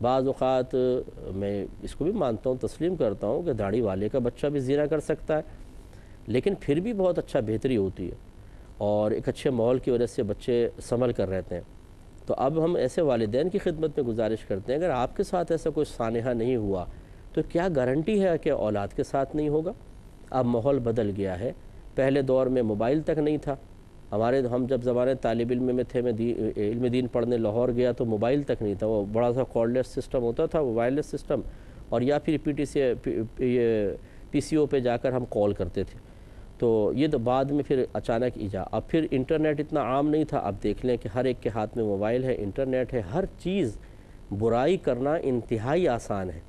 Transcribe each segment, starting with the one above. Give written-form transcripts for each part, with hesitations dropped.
بعض اوقات میں اس کو بھی مانتا ہوں، تسلیم کرتا ہوں کہ داڑھی والے کا بچہ بھی زنا کر سکتا ہے، لیکن پھر بھی بہت اچھا بہتری ہوتی ہے اور ایک اچھے ماحول کی وجہ سے بچے سنبھل کر رہتے ہیں۔ تو اب ہم ایسے والدین کی خدمت میں گزارش کرتے ہیں، اگر آپ کے ساتھ ایسا کوئی سانحہ نہیں ہوا تو کیا گارنٹی ہے کہ اولاد کے ساتھ نہیں ہوگا؟ اب ماحول بدل گیا ہے، پہلے دور میں موبائل تک نہیں تھا، ہم جب زمانے طالب علم میں تھے، میں علم دین پڑھنے لاہور گیا تو موبائل تک نہیں تھا، وہ بڑا سا کارڈلیس سسٹم ہوتا تھا، وہ وائرلیس سسٹم، اور یا پھر پی سی او پہ جا کر ہم کال کرتے تھے۔ تو یہ تو بعد میں پھر اچانک اب پھر انٹرنیٹ اتنا عام نہیں تھا، اب دیکھ لیں کہ ہر ایک کے ہاتھ میں موبائل ہے، انٹرنیٹ ہے، ہر چیز برائی کرنا انتہائی آسان ہے۔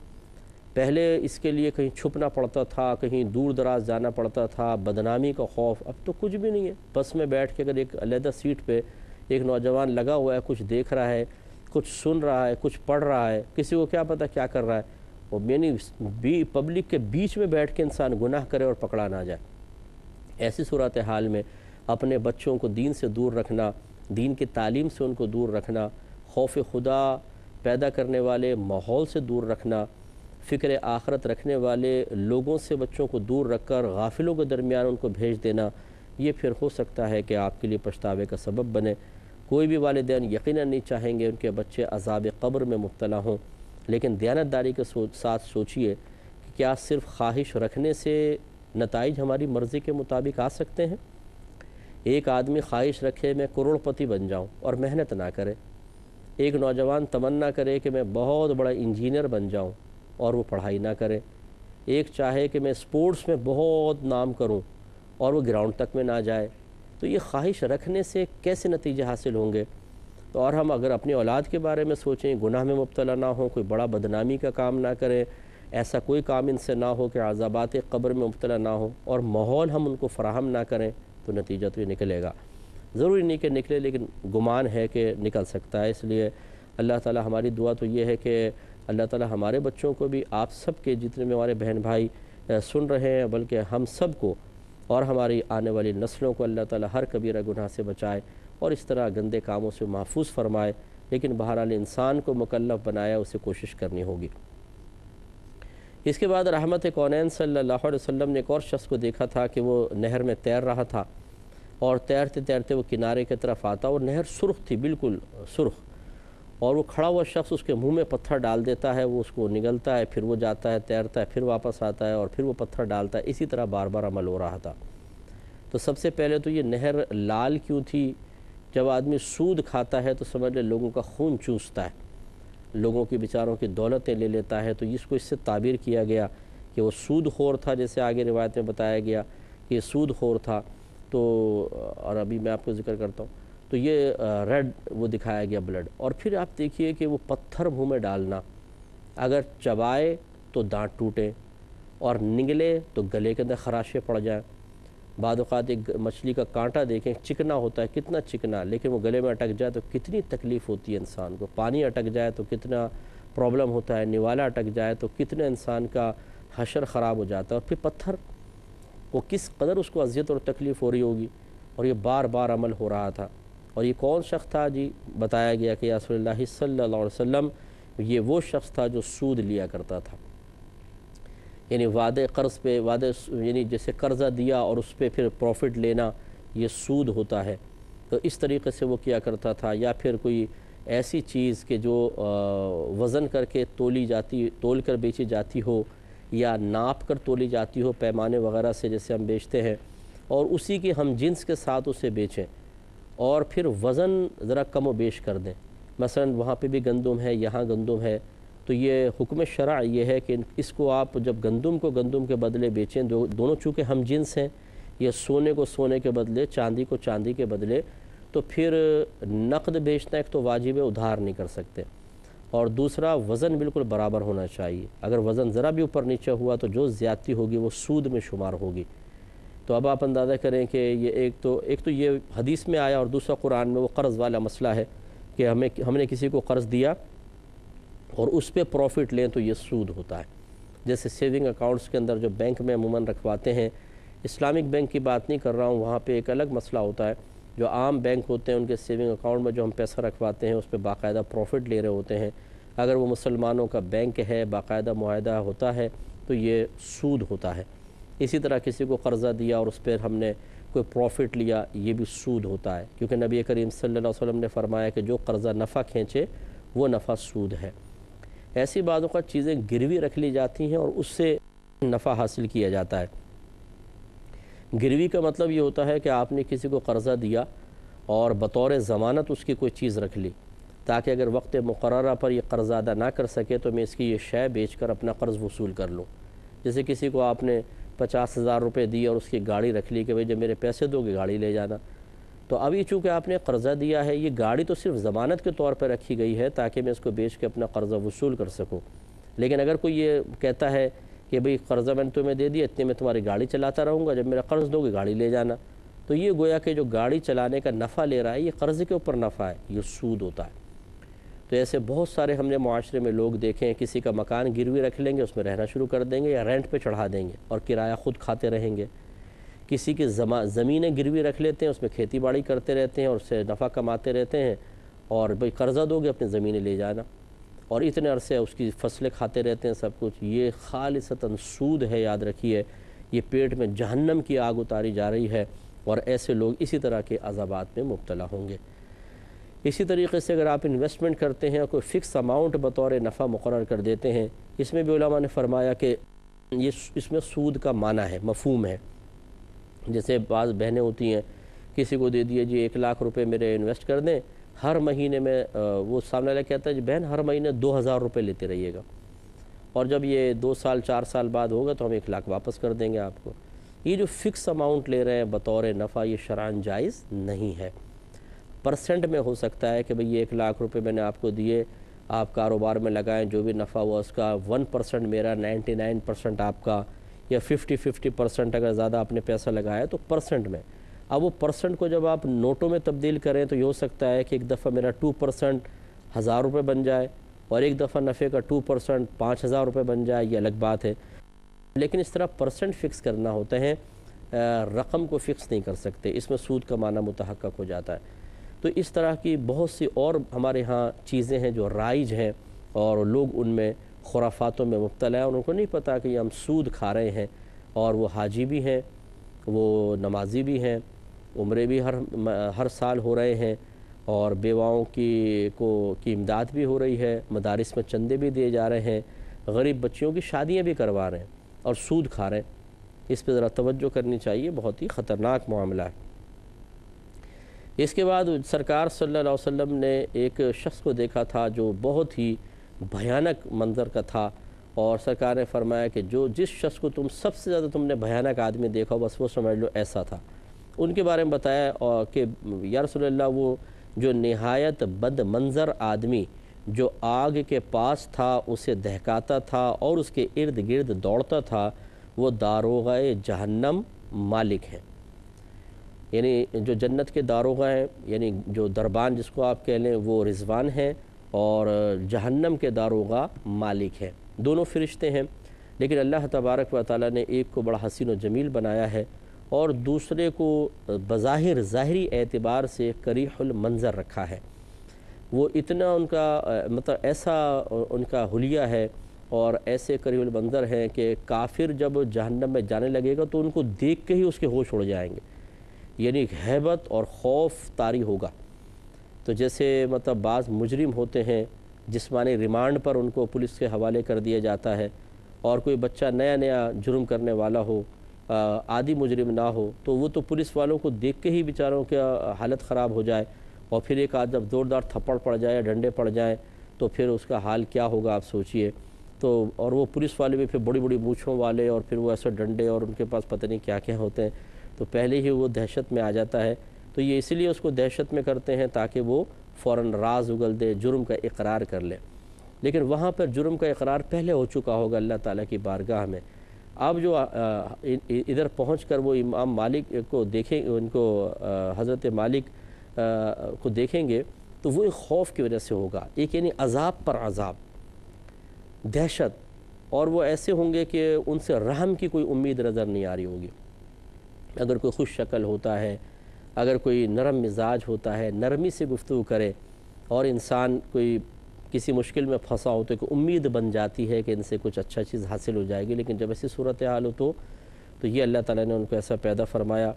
پہلے اس کے لیے کہیں چھپنا پڑتا تھا، کہیں دور دراز جانا پڑتا تھا، بدنامی کا خوف، اب تو کچھ بھی نہیں ہے۔ بس میں بیٹھ کے اگر ایک علیحدہ سیٹ پہ ایک نوجوان لگا ہوا ہے، کچھ دیکھ رہا ہے، کچھ سن رہا ہے، کچھ پڑھ رہا ہے، کسی کو کیا پتہ کیا کر رہا ہے، اور یعنی پبلک کے بیچ میں بیٹھ کے انسان گناہ کرے اور پکڑا نہ جائے۔ ایسی صورتحال میں اپنے بچوں کو دین سے دور رکھنا، دین کی تعلیم سے ان کو دور رکھنا، خوف خدا پیدا کرنے والے ماحول سے دور رکھنا، فکر آخرت رکھنے والے لوگوں سے بچوں کو دور رکھ کر غافلوں کے درمیان ان کو بھیج دینا، یہ پھر ہو سکتا ہے کہ آپ کے لیے پچھتاوے کا سبب بنے۔ کوئی بھی والدین یقیناً نہیں چاہیں گے ان کے بچے عذاب قبر میں مبتلا ہوں، لیکن دیانتداری کے ساتھ سوچئے کہ کیا صرف خواہش رکھنے سے نتائج ہماری مرضی کے مطابق آ سکتے ہیں؟ ایک آدمی خواہش رکھے میں کروڑ پتی بن جاؤں اور محنت نہ کرے، ایک نوجوان تمنا کرے کہ میں بہت بڑا انجینئر بن جاؤں اور وہ پڑھائی نہ کرے، ایک چاہے کہ میں سپورٹس میں بہت نام کروں اور وہ گراؤنڈ تک میں نہ جائے، تو یہ خواہش رکھنے سے کیسے نتیجے حاصل ہوں گے؟ تو اور ہم اگر اپنی اولاد کے بارے میں سوچیں، گناہ میں مبتلا نہ ہوں، کوئی بڑا بدنامی کا کام نہ کریں، ایسا کوئی کام ان سے نہ ہو کہ عذابات قبر میں مبتلا نہ ہو، اور ماحول ہم ان کو فراہم نہ کریں، تو نتیجہ تو یہ نکلے گا۔ ضروری نہیں کہ نکلے، لیکن گمان ہے کہ نکل سکتا ہے۔ اس لیے اللہ تعالی ہماری دعا تو یہ ہے کہ اللہ تعالی ہمارے بچوں کو بھی، آپ سب کے جتنے بھی ہمارے بہن بھائی سن رہے ہیں، بلکہ ہم سب کو اور ہماری آنے والی نسلوں کو اللہ تعالی ہر کبیرہ گناہ سے بچائے اور اس طرح گندے کاموں سے محفوظ فرمائے، لیکن بہرحال انسان کو مکلف بنایا، اسے کوشش کرنی ہوگی۔ اس کے بعد رحمت کونین صلی اللہ علیہ وسلم نے ایک اور شخص کو دیکھا تھا کہ وہ نہر میں تیر رہا تھا، اور تیرتے تیرتے وہ کنارے کی طرف آتا، اور نہر سرخ تھی، بالکل سرخ، اور وہ کھڑا ہوا شخص اس کے منہ میں پتھر ڈال دیتا ہے، وہ اس کو نگلتا ہے، پھر وہ جاتا ہے، تیرتا ہے، پھر واپس آتا ہے اور پھر وہ پتھر ڈالتا ہے، اسی طرح بار بار عمل ہو رہا تھا۔ تو سب سے پہلے تو یہ نہر لال کیوں تھی؟ جب آدمی سود کھاتا ہے تو سمجھ لے لوگوں کا خون چوستا ہے، لوگوں کی بیچاروں کی دولتیں لے لیتا ہے، تو اس سے تعبیر کیا گیا کہ وہ سود خور تھا، جیسے آگے روایت میں بتایا گیا کہ یہ سود خور تھا۔ تو اور ابھی میں آپ کو ذکر کرتا ہوں، تو یہ ریڈ وہ دکھایا گیا بلڈ، اور پھر آپ دیکھیے کہ وہ پتھر منہ میں ڈالنا، اگر چبائے تو دانت ٹوٹے اور نگلے تو گلے کے اندر خراشیں پڑ جائیں۔ بعض اوقات ایک مچھلی کا کانٹا دیکھیں، چکنا ہوتا ہے، کتنا چکنا، لیکن وہ گلے میں اٹک جائے تو کتنی تکلیف ہوتی ہے انسان کو، پانی اٹک جائے تو کتنا پرابلم ہوتا ہے، نوالا اٹک جائے تو کتنا انسان کا حشر خراب ہو جاتا ہے، اور پھر پتھر، وہ کس قدر اس کو اذیت اور تکلیف ہو رہی ہوگی، اور یہ بار بار عمل ہو رہا تھا۔ اور یہ کون شخص تھا؟ جی بتایا گیا کہ رسول اللہ صلی اللہ علیہ وسلم، یہ وہ شخص تھا جو سود لیا کرتا تھا، یعنی وعدے قرض پہ یعنی جیسے قرضہ دیا اور اس پہ پھر پروفٹ لینا، یہ سود ہوتا ہے۔ تو اس طریقے سے وہ کیا کرتا تھا، یا پھر کوئی ایسی چیز کہ جو وزن کر کے تول کر بیچی جاتی ہو، یا ناپ کر تولی جاتی ہو پیمانے وغیرہ سے، جیسے ہم بیچتے ہیں، اور اسی کی ہم جنس کے ساتھ اسے بیچیں، اور پھر وزن ذرا کم و بیش کر دیں، مثلا وہاں پہ بھی گندم ہے، یہاں گندم ہے، تو یہ حکم شرع یہ ہے کہ اس کو آپ جب گندم کو گندم کے بدلے بیچیں، دونوں چونکہ ہم جنس ہیں، یا سونے کو سونے کے بدلے، چاندی کو چاندی کے بدلے، تو پھر نقد بیچنا ایک تو واجب ہے، ادھار نہیں کر سکتے، اور دوسرا وزن بالکل برابر ہونا چاہیے، اگر وزن ذرا بھی اوپر نیچے ہوا تو جو زیادتی ہوگی وہ سود میں شمار ہوگی۔ تو اب آپ اندازہ کریں کہ یہ ایک تو یہ حدیث میں آیا، اور دوسرا قرآن میں وہ قرض والا مسئلہ ہے کہ ہم نے کسی کو قرض دیا اور اس پہ پروفٹ لیں تو یہ سود ہوتا ہے۔ جیسے سیونگ اکاؤنٹس کے اندر جو بینک میں عموماً رکھواتے ہیں، اسلامک بینک کی بات نہیں کر رہا ہوں، وہاں پہ ایک الگ مسئلہ ہوتا ہے، جو عام بینک ہوتے ہیں ان کے سیونگ اکاؤنٹ میں جو ہم پیسہ رکھواتے ہیں اس پہ باقاعدہ پروفٹ لے رہے ہوتے ہیں، اگر وہ مسلمانوں کا بینک ہے، باقاعدہ معاہدہ ہوتا ہے، تو یہ سود ہوتا ہے۔ اسی طرح کسی کو قرضہ دیا اور اس پر ہم نے کوئی پروفٹ لیا، یہ بھی سود ہوتا ہے، کیونکہ نبی کریم صلی اللہ علیہ وسلم نے فرمایا کہ جو قرضہ نفع کھینچے وہ نفع سود ہے۔ ایسی بعض اوقات چیزیں گروی رکھ لی جاتی ہیں اور اس سے نفع حاصل کیا جاتا ہے۔ گروی کا مطلب یہ ہوتا ہے کہ آپ نے کسی کو قرضہ دیا اور بطور ضمانت اس کی کوئی چیز رکھ لی، تاکہ اگر وقت مقررہ پر یہ قرض ادا نہ کر سکے تو میں اس کی یہ شے بیچ کر اپنا قرض وصول کر لوں۔ جیسے کسی کو آپ نے 50,000 روپے دی اور اس کی گاڑی رکھ لی کہ بھئی جب میرے پیسے دو گے گاڑی لے جانا، تو اب یہ چونکہ آپ نے قرضہ دیا ہے، یہ گاڑی تو صرف ضمانت کے طور پر رکھی گئی ہے تاکہ میں اس کو بیچ کے اپنا قرضہ وصول کر سکوں۔ لیکن اگر کوئی یہ کہتا ہے کہ بھئی قرضہ میں نے تمہیں دے دیا، اتنے میں تمہاری گاڑی چلاتا رہوں گا، جب میرا قرض دو گے گاڑی لے جانا، تو یہ گویا کہ جو گاڑی چلانے کا نفع لے رہا ہے یہ قرض کے اوپر نفع ہے، یہ سود ہوتا ہے۔ تو ایسے بہت سارے ہم نے معاشرے میں لوگ دیکھیں، کسی کا مکان گروی رکھ لیں گے، اس میں رہنا شروع کر دیں گے یا رینٹ پہ چڑھا دیں گے اور کرایہ خود کھاتے رہیں گے۔ کسی کی زمینیں گروی رکھ لیتے ہیں، اس میں کھیتی باڑی کرتے رہتے ہیں اور اس سے نفع کماتے رہتے ہیں، اور بھئی قرضہ دو گے اپنی زمینیں لے جانا، اور اتنے عرصے اس کی فصلیں کھاتے رہتے ہیں سب کچھ۔ یہ خالصتاً سود ہے، یاد رکھیے، یہ پیٹ میں جہنم کی آگ اتاری جا رہی ہے، اور ایسے لوگ اسی طرح کے عذابات میں مبتلا ہوں گے۔ اسی طریقے سے اگر آپ انویسٹمنٹ کرتے ہیں اور کوئی فکس اماؤنٹ بطور نفع مقرر کر دیتے ہیں، اس میں بھی علماء نے فرمایا کہ اس میں سود کا معنی ہے، مفہوم ہے۔ جیسے بعض بہنیں ہوتی ہیں، کسی کو دے دیے جی 1,00,000 روپے میرے انویسٹ کر دیں، ہر مہینے میں وہ سامنے والا کہتا ہے جی بہن ہر مہینے 2,000 روپے لیتے رہیے گا، اور جب یہ 2 سال 4 سال بعد ہوگا تو ہم 1,00,000 واپس کر دیں گے آپ کو۔ یہ جو فکس اماؤنٹ لے رہے ہیں بطور نفع، یہ شرعاً جائز نہیں ہے۔ پرسنٹ میں ہو سکتا ہے کہ بھئی یہ 1,00,000 روپے میں نے آپ کو دیے، آپ کاروبار میں لگائیں، جو بھی نفع ہوا اس کا 1% میرا، 99% آپ کا، یا 50% اگر زیادہ آپ نے پیسہ لگایا تو پرسنٹ میں۔ اب وہ پرسنٹ کو جب آپ نوٹوں میں تبدیل کریں تو یہ ہو سکتا ہے کہ ایک دفعہ میرا 2% 1,000 روپے بن جائے، اور ایک دفعہ نفع کا 2% 5,000 روپے بن جائے، یہ الگ بات ہے۔ لیکن اس طرح پرسنٹ فکس کرنا ہوتا ہے، رقم کو فکس نہیں کر سکتے، اس میں سود کا معنی متحقق ہو جاتا ہے۔ تو اس طرح کی بہت سی اور ہمارے ہاں چیزیں ہیں جو رائج ہیں، اور لوگ ان میں خرافاتوں میں مبتلا ہیں، اور ان کو نہیں پتہ کہ یہ ہم سود کھا رہے ہیں، اور وہ حاجی بھی ہیں، وہ نمازی بھی ہیں، عمرے بھی ہر سال ہو رہے ہیں، اور بیواؤں کی امداد بھی ہو رہی ہے، مدارس میں چندے بھی دیے جا رہے ہیں، غریب بچیوں کی شادیاں بھی کروا رہے ہیں، اور سود کھا رہے ہیں۔ اس پہ ذرا توجہ کرنی چاہیے، بہت ہی خطرناک معاملہ ہے۔ اس کے بعد سرکار صلی اللہ علیہ وسلم نے ایک شخص کو دیکھا تھا جو بہت ہی بھیانک منظر کا تھا، اور سرکار نے فرمایا کہ جس شخص کو سب سے زیادہ تم نے بھیانک آدمی دیکھا بس وہ سمجھ لو ایسا تھا۔ ان کے بارے میں بتایا کہ یا رسول اللہ، وہ جو نہایت بد منظر آدمی جو آگ کے پاس تھا، اسے دہکاتا تھا اور اس کے ارد گرد دوڑتا تھا، وہ داروغہ جہنم مالک ہیں۔ یعنی جو جنت کے داروغہ ہیں، یعنی جو دربان جس کو آپ کہہ لیں، وہ رضوان ہیں، اور جہنم کے داروغہ مالک ہیں۔ دونوں فرشتے ہیں، لیکن اللہ تبارک و تعالیٰ نے ایک کو بڑا حسین و جمیل بنایا ہے، اور دوسرے کو بظاہر ظاہری اعتبار سے قریح المنظر رکھا ہے۔ وہ اتنا ان کا مطلب ایسا ان کا حلیہ ہے اور ایسے قریح المنظر ہیں کہ کافر جب جہنم میں جانے لگے گا تو ان کو دیکھ کے ہی اس کے ہوش اڑ جائیں گے، یعنی ہیبت اور خوف طاری ہوگا۔ تو جیسے مطلب بعض مجرم ہوتے ہیں، جسمانی ریمانڈ پر ان کو پولیس کے حوالے کر دیا جاتا ہے، اور کوئی بچہ نیا جرم کرنے والا ہو، عادی مجرم نہ ہو، تو وہ تو پولیس والوں کو دیکھ کے ہی بیچاروں کی حالت خراب ہو جائے، اور پھر ایک آدھ جب زوردار تھپڑ پڑ جائے یا ڈنڈے پڑ جائیں تو پھر اس کا حال کیا ہوگا آپ سوچئے۔ تو اور وہ پولیس والے بھی پھر بڑی بڑی مونچھوں والے، اور پھر وہ ایسے ڈنڈے، اور ان کے پاس پتہ نہیں کیا کیا ہوتے ہیں، تو پہلے ہی وہ دہشت میں آ جاتا ہے۔ تو یہ اسی لیے اس کو دہشت میں کرتے ہیں تاکہ وہ فوراً راز اگل دے، جرم کا اقرار کر لے، لیکن وہاں پر جرم کا اقرار پہلے ہو چکا ہوگا اللہ تعالیٰ کی بارگاہ میں۔ اب جو ادھر پہنچ کر وہ امام مالک کو دیکھیں، ان کو حضرت مالک کو دیکھیں گے تو وہ ایک خوف کی وجہ سے ہوگا، ایک یعنی عذاب پر عذاب، دہشت، اور وہ ایسے ہوں گے کہ ان سے رحم کی کوئی امید نظر نہیں آ رہی ہوگی۔ اگر کوئی خوش شکل ہوتا ہے، اگر کوئی نرم مزاج ہوتا ہے، نرمی سے گفتگو کرے، اور انسان کوئی کسی مشکل میں پھنسا ہو تو ایک امید بن جاتی ہے کہ ان سے کچھ اچھا چیز حاصل ہو جائے گی، لیکن جب ایسی صورتحال ہو تو یہ اللہ تعالیٰ نے ان کو ایسا پیدا فرمایا،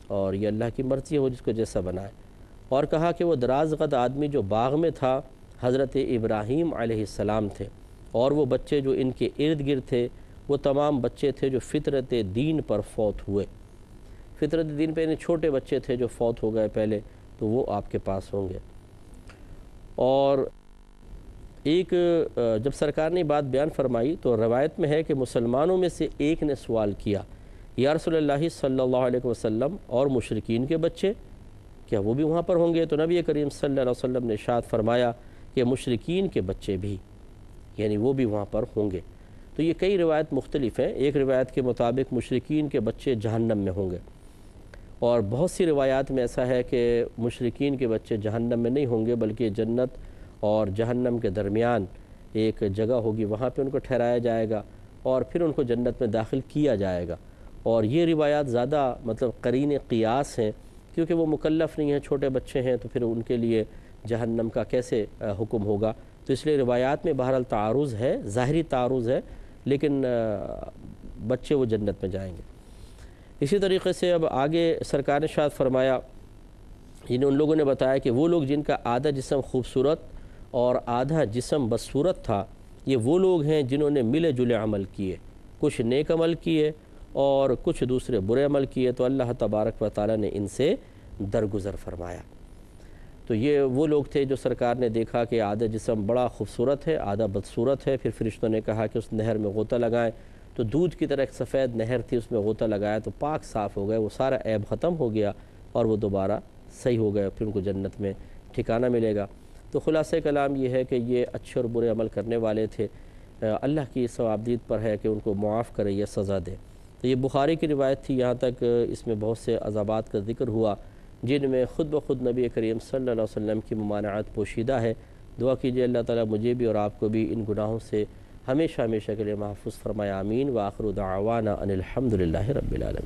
اور یہ اللہ کی مرضی ہو جس کو جیسا بنائے۔ اور کہا کہ وہ دراز قد آدمی جو باغ میں تھا حضرت ابراہیم علیہ السلام تھے، اور وہ بچے جو ان کے ارد گرد تھے وہ تمام بچے تھے جو فطرت دین پر فوت ہوئے۔ فطرت دین پہ یعنی چھوٹے بچے تھے جو فوت ہو گئے پہلے، تو وہ آپ کے پاس ہوں گے۔ اور ایک جب سرکار نے بات بیان فرمائی تو روایت میں ہے کہ مسلمانوں میں سے ایک نے سوال کیا، یا رسول اللہ صلی اللہ علیہ وسلم، اور مشرکین کے بچے کیا وہ بھی وہاں پر ہوں گے؟ تو نبی کریم صلی اللہ علیہ وسلم نے ارشاد فرمایا کہ مشرکین کے بچے بھی، یعنی وہ بھی وہاں پر ہوں گے۔ تو یہ کئی روایت مختلف ہیں۔ ایک روایت کے مطابق مشرکین کے بچے جہنم میں ہوں گے، اور بہت سی روایات میں ایسا ہے کہ مشرکین کے بچے جہنم میں نہیں ہوں گے، بلکہ جنت اور جہنم کے درمیان ایک جگہ ہوگی، وہاں پہ ان کو ٹھہرایا جائے گا اور پھر ان کو جنت میں داخل کیا جائے گا۔ اور یہ روایات زیادہ قرین قیاس ہیں، کیونکہ وہ مکلف نہیں ہیں، چھوٹے بچے ہیں، تو پھر ان کے لیے جہنم کا کیسے حکم ہوگا؟ تو اس لیے روایات میں بہرحال تعارض ہے، ظاہری تعارض ہے، لیکن بچے وہ جنت میں جائیں گے۔ اسی طریقے سے اب آگے سرکار نے ارشاد فرمایا، ان لوگوں نے بتایا کہ وہ لوگ جن کا آدھا جسم خوبصورت اور آدھا جسم بدصورت تھا، یہ وہ لوگ ہیں جنہوں نے ملے جلے عمل کیے، کچھ نیک عمل کیے اور کچھ دوسرے برے عمل کیے، تو اللہ تبارک و تعالیٰ نے ان سے درگزر فرمایا۔ تو یہ وہ لوگ تھے جو سرکار نے دیکھا کہ آدھا جسم بڑا خوبصورت ہے، آدھا بدصورت ہے، پھر فرشتوں نے کہا کہ اس نہر میں غوطہ لگائیں، تو دودھ کی طرح ایک سفید نہر تھی، اس میں غوطہ لگایا تو پاک صاف ہو گئے، وہ سارا عیب ختم ہو گیا اور وہ دوبارہ صحیح ہو گئے، پھر ان کو جنت میں ٹھکانہ ملے گا۔ تو خلاصہ کلام یہ ہے کہ یہ اچھے اور برے عمل کرنے والے تھے، اللہ کی ثوابدید پر ہے کہ ان کو معاف کرے یا سزا دے۔ تو یہ بخاری کی روایت تھی، یہاں تک اس میں بہت سے عذابات کا ذکر ہوا جن میں خود بخود نبی کریم صلی اللہ علیہ وسلم کی ممانعت پوشیدہ ہے۔ دعا کیجئے اللہ تعالیٰ مجھے بھی اور آپ کو بھی ان گناہوں سے ہمیشہ ہمیشہ کے لیے محفوظ فرمائے، آمین۔ وآخر دعوانا ان الحمد للہ رب العالمین۔